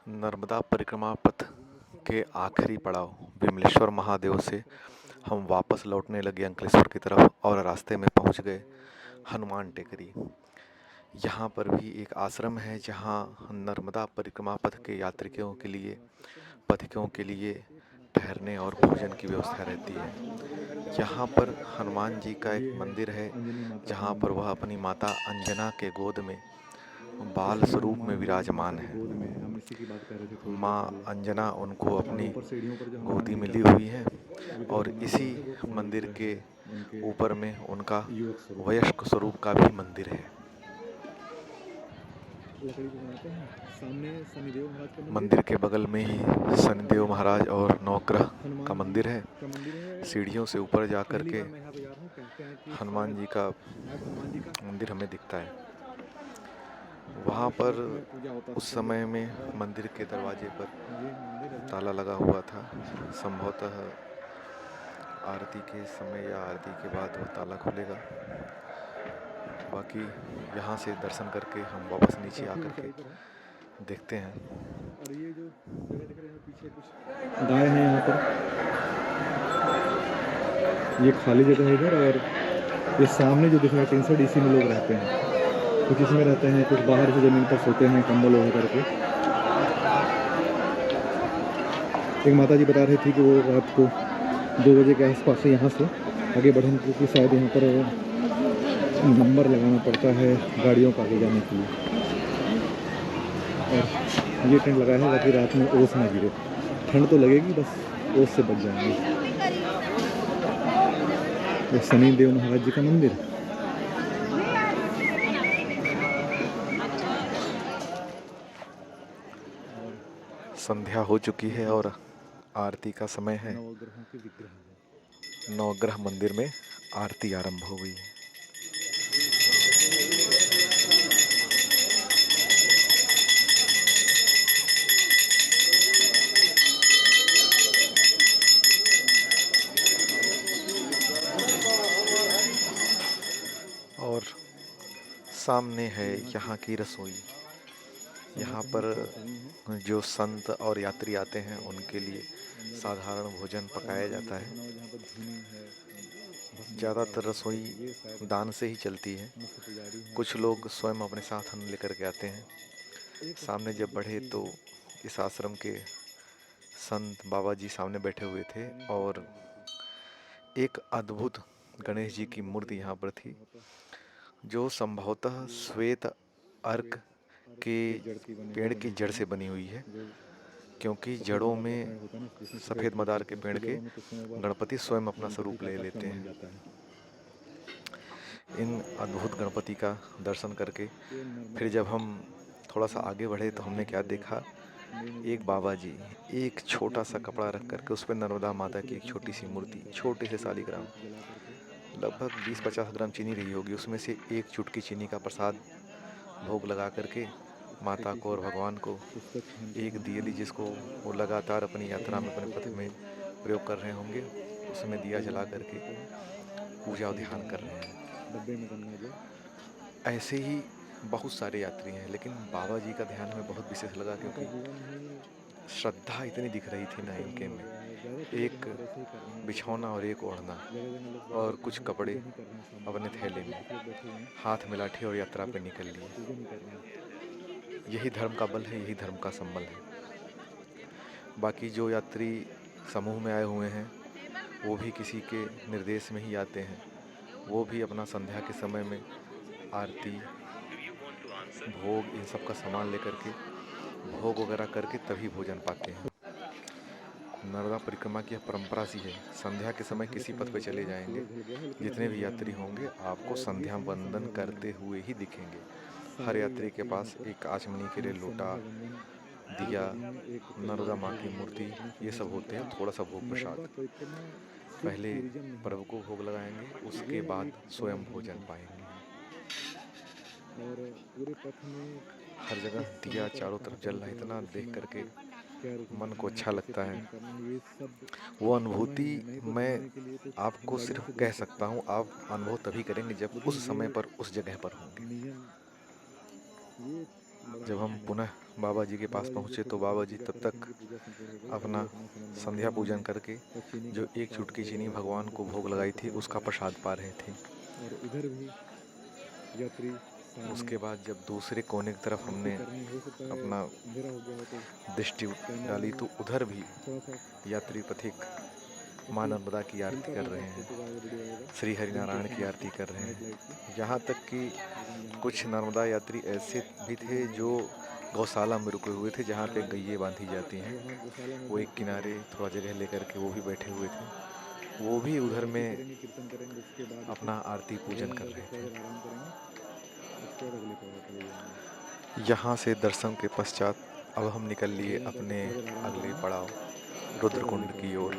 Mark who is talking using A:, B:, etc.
A: नर्मदा परिक्रमा पथ के आखिरी पड़ाव विमलेश्वर महादेव से हम वापस लौटने लगे अंकलेश्वर की तरफ और रास्ते में पहुंच गए हनुमान टेकरी। यहाँ पर भी एक आश्रम है जहाँ नर्मदा परिक्रमा पथ के यात्रियों के लिए पथिकों के लिए ठहरने और भोजन की व्यवस्था रहती है। यहाँ पर हनुमान जी का एक मंदिर है जहाँ पर वह अपनी माता अंजना के गोद में बाल स्वरूप में विराजमान है। माँ अंजना उनको अपनी गोदी में ली हुई है और इसी मंदिर के ऊपर में उनका वयस्क स्वरूप का भी मंदिर है। मंदिर के बगल में ही शनिदेव महाराज और नवग्रह का मंदिर है। सीढ़ियों से ऊपर जा कर के हनुमान जी का मंदिर हमें दिखता है। वहाँ पर उस समय में मंदिर के दरवाजे पर ताला लगा हुआ था। संभवतः आरती के समय या आरती के बाद वह ताला खुलेगा। बाकी यहाँ से दर्शन करके हम वापस नीचे आकर के देखते हैं।
B: और ये जो जगह दिख रही है पीछे कुछ गाय हैं यहाँ पर, ये खाली जगह है इधर। और ये सामने जो दिख रहा है टीन शेड, इसी में लोग रहते हैं। कुछ इसमें रहते हैं, कुछ बाहर से ज़मीन पर सोते हैं कंबल ओढ़ करके। एक माता जी बता रही थी कि वो रात को 2 बजे के आसपास से यहाँ से आगे बढ़ेंगे क्योंकि शायद यहाँ पर नंबर लगाना पड़ता है गाड़ियों का आगे जाने के लिए। और ये टेंट लगाया है ताकि रात में ओस ना गिरे। ठंड तो लगेगी, बस ओस से बच जाएंगे। ये शनि देव महाराज जी का मंदिर।
A: संध्या हो चुकी है और आरती का समय है।
B: नवग्रहों के विग्रह है।
A: नवग्रह मंदिर में आरती आरंभ हो गई है। और सामने है यहाँ की रसोई। यहाँ पर जो संत और यात्री आते हैं उनके लिए साधारण भोजन पकाया जाता है। ज़्यादातर रसोई दान से ही चलती है। कुछ लोग स्वयं अपने साथ अन्न लेकर के आते हैं। सामने जब बढ़े तो इस आश्रम के संत बाबा जी सामने बैठे हुए थे और एक अद्भुत गणेश जी की मूर्ति यहाँ पर थी जो संभवतः श्वेत अर्क के पेड़ की जड़ से बनी हुई है, क्योंकि जड़ों में सफ़ेद मदार के पेड़ के गणपति स्वयं अपना स्वरूप ले लेते हैं। इन अद्भुत गणपति का दर्शन करके फिर जब हम थोड़ा सा आगे बढ़े तो हमने क्या देखा, एक बाबा जी एक छोटा सा कपड़ा रख करके उस पर नर्मदा माता की एक छोटी सी मूर्ति, छोटे से शालिग्राम, लगभग 20-50 ग्राम चीनी रही होगी, उसमें से एक चुटकी चीनी का प्रसाद भोग लगा करके माता को और भगवान को एक दियली जिसको वो लगातार अपनी यात्रा में अपने पथ में प्रयोग कर रहे होंगे, उसमें दिया जला करके पूजा और ध्यान कर रहे हैं। ऐसे ही बहुत सारे यात्री हैं, लेकिन बाबा जी का ध्यान हमें बहुत विशेष लगा क्योंकि श्रद्धा इतनी दिख रही थी ना इनके में। एक बिछौना और एक ओढ़ना और कुछ कपड़े अपने थैले में, हाथ में लाठी और यात्रा पे निकल लिए। यही धर्म का बल है, यही धर्म का संबल है। बाकी जो यात्री समूह में आए हुए हैं वो भी किसी के निर्देश में ही आते हैं। वो भी अपना संध्या के समय में आरती, भोग, इन सब का सामान लेकर के भोग वगैरह करके तभी भोजन पाते हैं। नर्मदा परिक्रमा की परंपरा सी है, संध्या के समय किसी पथ पे चले जाएंगे, जितने भी यात्री होंगे आपको संध्या वंदन करते हुए ही दिखेंगे। हर यात्री के पास एक आचमनी के लिए लोटा, दिया, नर्मदा माँ की मूर्ति, ये सब होते हैं। थोड़ा सा भोग प्रसाद, पहले प्रभु को भोग लगाएंगे, उसके बाद स्वयं भोजन पाएंगे।
B: और पूरे पथ में
A: हर जगह दिया चारों तरफ जल रहा है, इतना देख करके मन को अच्छा लगता है। वो अनुभूति मैं आपको सिर्फ कह सकता हूँ, आप अनुभव तभी करेंगे जब उस समय पर उस जगह पर होंगे। जब हम पुनः बाबा जी के पास पहुँचे तो बाबा जी तब तक अपना संध्या पूजन करके जो एक चुटकी चीनी भगवान को भोग लगाई थी उसका प्रसाद पा रहे थे।
B: और इधर भी यात्री सामने
A: उसके बाद जब दूसरे कोने की तरफ हमने
B: करनी हो सकता है
A: अपना
B: अंधेरा हो गया हो तो
A: दृष्टि
B: कैमरा
A: डाली तो उधर भी
B: थोड़ा सा
A: यात्री पथिक माँ नर्मदा की आरती कर रहे हैं, श्री हरिनारायण की आरती कर रहे हैं। यहाँ तक कि कुछ नर्मदा यात्री ऐसे भी थे जो गौशाला में रुके हुए थे जहाँ पे गैये बांधी जाती हैं। वो एक किनारे थोड़ा जगह लेकर के वो भी बैठे हुए थे, वो भी उधर में
B: कीर्तन करेंगे उसके बाद
A: अपना आरती पूजन कर रहे थे।
B: आराम करेंगे उसके बाद अगले पड़ाव पे जाएंगे।
A: यहाँ से दर्शन के पश्चात अब हम निकल लिए अपने अगले पड़ाव रुद्रकुंड की ओर।